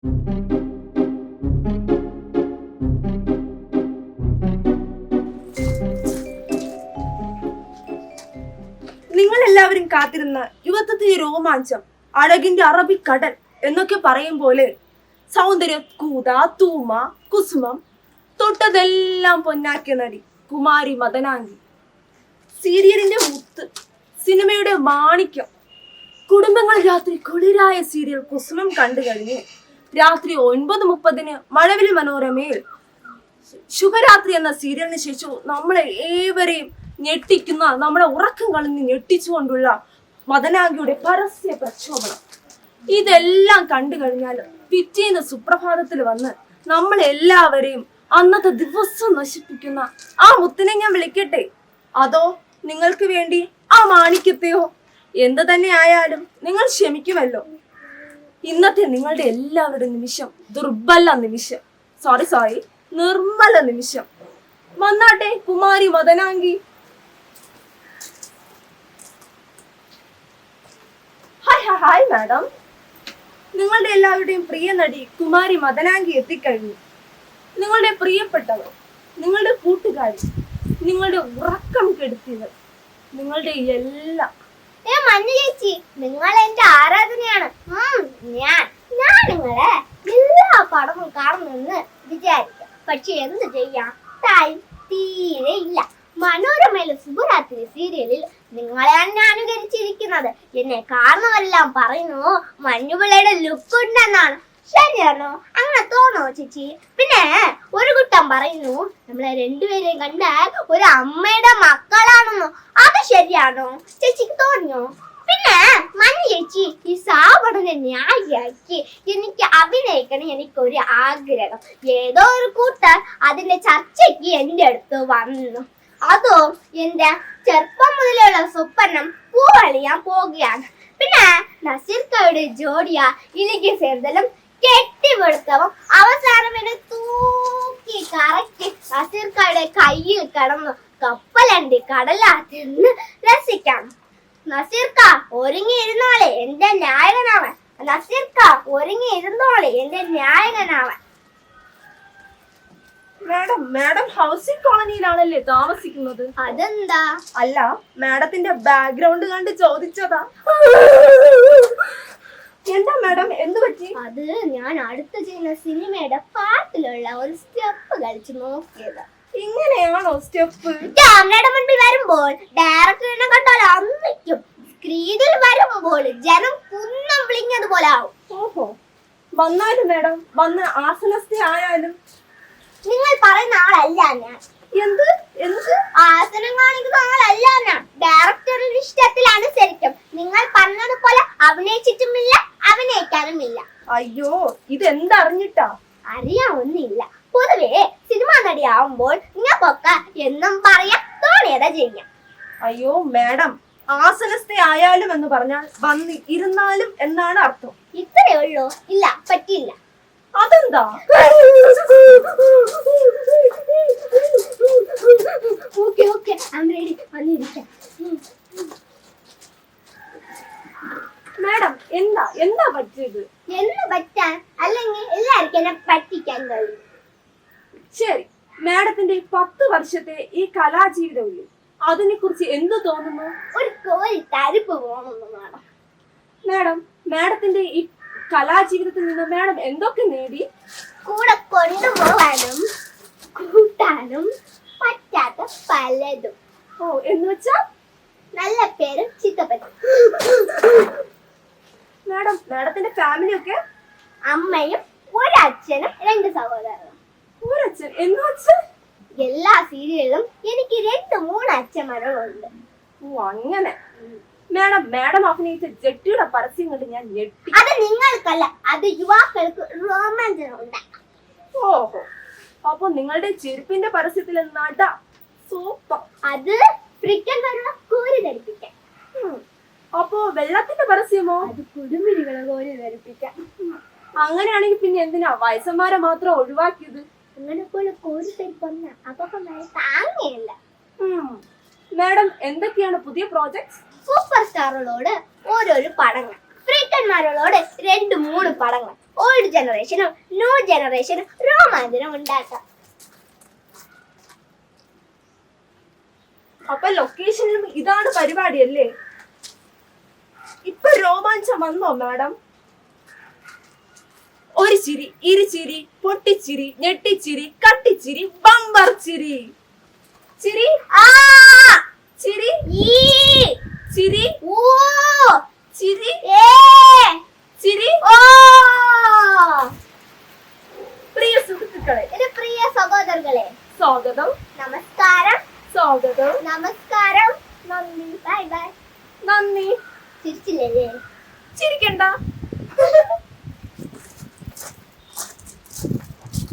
നിങ്ങൾ എല്ലാവരും കാത്തിരുന്ന യുവത്വത്തിന്റെ രോമാഞ്ചം, അഴകിന്റെ അറബിക്കടൽ എന്നൊക്കെ പറയും പോലെ സൗന്ദര്യ കൂത, തൂമ, കുസുമം തൊട്ടതെല്ലാം പൊന്നാക്കിയ നടി കുമാരി മദനാംഗി. സീരിയലിന്റെ മുത്ത്, സിനിമയുടെ മാണിക്യം. കുടുംബങ്ങൾ രാത്രി കുളിരായ സീരിയൽ കുസുമം കണ്ടു കഴിഞ്ഞ് രാത്രി 9:30 മഴവിൽ മനോരമയിൽ ശുഭരാത്രി എന്ന സീരിയലിന് ശേഷം നമ്മളെ ഏവരെയും ഞെട്ടിക്കുന്ന, നമ്മളെ ഉറക്കം കളഞ്ഞ് ഞെട്ടിച്ചുകൊണ്ടുള്ള മദനാംഗിയുടെ പരസ്യ പ്രക്ഷോഭണം. ഇതെല്ലാം കണ്ടു കഴിഞ്ഞാൽ പിറ്റേന്ന് സുപ്രഭാതത്തിൽ വന്ന് നമ്മളെല്ലാവരെയും അന്നത്തെ ദിവസം നശിപ്പിക്കുന്ന ആ മുത്തിനെ ഞാൻ വിളിക്കട്ടെ, അതോ നിങ്ങൾക്ക് വേണ്ടി ആ മാണിക്യത്തെയോ? എന്ത് തന്നെ ആയാലും നിങ്ങൾ ക്ഷമിക്കുമല്ലോ. ഇന്നത്തെ നിങ്ങളുടെ എല്ലാവരുടെ നിമിഷം ദുർബല നിമിഷം, സോറി നിർമ്മല നിമിഷം. വന്നാട്ടെ കുമാരി മദനാംഗി. ഹായ് മാഡം, നിങ്ങളുടെ എല്ലാവരുടെയും പ്രിയ നടി കുമാരി മദനാംഗി എത്തിക്കഴിഞ്ഞു. നിങ്ങളുടെ പ്രിയപ്പെട്ടവർ, നിങ്ങളുടെ കൂട്ടുകാരി, നിങ്ങളുടെ ഉറക്കം കെടുത്തിയവർ, നിങ്ങളുടെ എല്ലാം. മഞ്ഞ ചേച്ചി, നിങ്ങൾ എന്റെ ആരാധനയാണ്. ഞാൻ നിങ്ങളെ എല്ലാ പടവും കാണുമെന്ന് വിചാരിക്കാം. പക്ഷെ എന്ത് ചെയ്യാം, ടൈം തീരെ ഇല്ല. മനോരമയിലെ ശുഭരാത്രി സീരിയലിൽ നിങ്ങളെയാണ് ഞാൻ അനുകരിച്ചിരിക്കുന്നത്. എന്നെ കാണുന്നവരെല്ലാം പറയുന്നു മഞ്ഞുപിള്ളയുടെ ലുക്ക് ഉണ്ടെന്നാണ്. ശരിയാണോ? അങ്ങനെ തോന്നോ ചേച്ചി? പിന്നെ ഒരു കുട്ടം പറയുന്നു നമ്മളെ രണ്ടുപേരെയും കണ്ടാൽ ഒരു അമ്മയുടെ മക്കളാണെന്നോ. അത് ശരിയാണോ ചേച്ചിക്ക് തോന്നിയോ? പിന്നെ മഞ്ഞ ചേച്ചി, ഈ സാവടനെ ന്യായിയാക്കി എനിക്ക് അഭിനയിക്കണം എനിക്കൊരു ആഗ്രഹം. ഏതോ ഒരു കൂട്ടർ അതിന്റെ ചർച്ചയ്ക്ക് എന്റെ അടുത്ത് വന്നു. അതോ എന്റെ ചെറുപ്പം മുതലുള്ള സ്വപ്നം പൂവളിയാൻ പോകുകയാണ്. പിന്നെ നസീർക്കയുടെ ജോഡിയ ഇലിക്ക് ചേർത്തലും കെട്ടിവെടുത്തവും അവസാനം എന്നെ തൂക്കി കറക്കി നസീർക്കയുടെ കയ്യിൽ കിടന്നു കപ്പലണ്ടി കടലാറ്റെന്ന് രസിക്കാം. നസീർക്ക ഒരുങ്ങിയിരുന്നോളെ എന്റെ നായകനാവൻ. നസീർക്ക ഒരുങ്ങിയിരുന്നോളെ എന്റെ നായകനാവൻ. മാഡം ഹൗസിംഗ് കോളനിയിലാണല്ലേ താമസിക്കുന്നത്? അതെന്താ? അല്ല, മാഡത്തിന്റെ ബാക്ക്ഗ്രൗണ്ട് കണ്ട് ചോദിച്ചതാ. എന്താ മാഡം, എന്ത് പറ്റി? അത് ഞാൻ അടുത്ത് ചെയ്യുന്ന സിനിമയുടെ പാട്ടിലുള്ള ഒരു സ്റ്റെപ്പ് കളിച്ചു നോക്കിയതാ. ഇങ്ങനെയാണോ സ്റ്റെപ്പ്? ക്യാമറയുടെ മുൻപിൽ വരുമ്പോൾ ഡയറക്ടറിനെ കണ്ടാൽ അന്നിക്കും, സ്ക്രീനിൽ വരുമ്പോൾ ജനം കുന്നം വിളിഞ്ഞതുപോലെ ആവും. ഓഹോ, വന്നാലും മാഡം, വന്ന് ആസനസ്ഥ ആയാലും നിങ്ങൾ പറയുന്ന ആളല്ല ഞാൻ. എന്ത് എന്ത് ആസനം കാണിക്കുന്ന ആളല്ല ഞാൻ. ഡയറക്ടറുടെ ഇഷ്ടത്തിലനുസരിക്കും. നിങ്ങൾ പറഞ്ഞതുപോലെ അഭിനയിച്ചിട്ടുമില്ല, അഭിനയിക്കാനുമില്ല. അയ്യോ, ഇതെന്തറിഞ്ഞിട്ടാ? അറിയാവുന്നില്ല. പൊതുവേ സിനിമാ നടിയാവുമ്പോൾ നിങ്ങൾക്കൊക്കെ എന്നും പറയാം, തോന്നിയതാ ചെയ്യാം. അയ്യോ മാഡം, ആസനസ്ഥ ആയാലും എന്ന് പറഞ്ഞാൽ വന്ന് ഇരുന്നാലും എന്നാണ് അർത്ഥം. ഇത്രയേ ഉള്ളൂ? ഇല്ല, പറ്റില്ല. അതെന്താ? Okay I am ready. വന്നിരിക്കാം. മാഡം, എന്താ പറ്റിയത്? എന്ന് പറ്റാൻ? അല്ലെങ്കിൽ എല്ലാവർക്കും എന്നെ പറ്റിക്കാൻ കഴിയും. ശരി, മാഡത്തിന്റെ 10 വർഷത്തെ ഈ കലാജീവിതമില്ലേ, അതിനെ കുറിച്ച് എന്ത് തോന്നുന്നു? ഒരു തരിപ്പ് പോകണമെന്ന് മാഡം, മാഡത്തിന്റെ ഈ കലാജീവിതത്തിൽ നിന്ന് മാഡം എന്തൊക്കെ നേടി? കൂടെ കൊണ്ടുപോകാനും കൂട്ടാനും പറ്റാത്ത പലതും. ഓ, എന്ന് വെച്ചാ? നല്ല പേരും ചിത്തപ്പറ്റും. മാഡത്തിന്റെ ഫാമിലി ഒക്കെ? അമ്മയും ഒരച്ഛനും 2 സഹോദരനും. ഒരച്ഛൻ എന്ന് വെച്ചാ? എല്ലാ സീരിയലിലും എനിക്ക് 2-3 അച്ഛന്മാരുണ്ട്. ഓ, അങ്ങനെ. മാഡം അഭിനയിച്ച ജെട്ടിയുടെ പരസ്യം കണ്ട് ഞാൻ ഞെട്ടി. അത് നിങ്ങൾക്കല്ല, അത് യുവാക്കൾക്ക് രോമാഞ്ചനം ഉണ്ടാക്കാം. ഓഹോ, അപ്പൊ നിങ്ങളുടെ ചെരുപ്പിന്റെ പരസ്യത്തിൽ നടാ സൂപ്പർ. അത് ഫ്രിക്കന്മാരുടെ കോരി ധരിപ്പിക്കാൻ. അപ്പോ വെള്ളത്തിന്റെ പരസ്യമോ? അത് കുടുംബിനികളെ കോരി ധരിപ്പിക്കാൻ. അങ്ങനെയാണെങ്കിൽ പിന്നെ എന്തിനാ വയസ്സന്മാരെ മാത്രം ഒഴിവാക്കിയത്? അങ്ങനെ പോലെ കോരി ധരിപ്പന്ന അപ്പൊ താങ്ങിയല്ല. മാഡം, എന്തൊക്കെയാണ് പുതിയ പ്രോജക്ട്സ്? സൂപ്പർ സ്റ്റാറുകളോട് ഓരോരോ പടങ്ങൾ, ഫ്രീക്കന്മാരോട് 2-3 പടങ്ങൾ, ഓൾഡ് ജനറേഷനും ന്യൂ ജനറേഷനും രോമാഞ്ചനം ഉണ്ടാക്കാം. അപ്പൊ ലൊക്കേഷനിലും ഇതാണ് പരിപാടി അല്ലേ? ഇപ്പൊ രോമാഞ്ചം വന്നോ മാഡം? ഒരു ചിരി, ഇരുചിരി, പൊട്ടിച്ചിരി, ഞെട്ടിച്ചിരി, കട്ടിച്ചിരി, ബമ്പർ ചിരി. ചിരി ആ ചിരി ഈ ചിരി ഊ ചിരി ഏ ചിരി. ഓ. പ്രിയ സുഹൃത്തുക്കളെ, എന്റെ പ്രിയ സഹോദരങ്ങളെ, സ്വാഗതം, നമസ്കാരം. സ്വാഗതം, നമസ്കാരം. നന്ദി, ബൈ ബൈ. നന്ദി. ചിരിച്ചില്ലേ? ചിരിക്കണ്ട.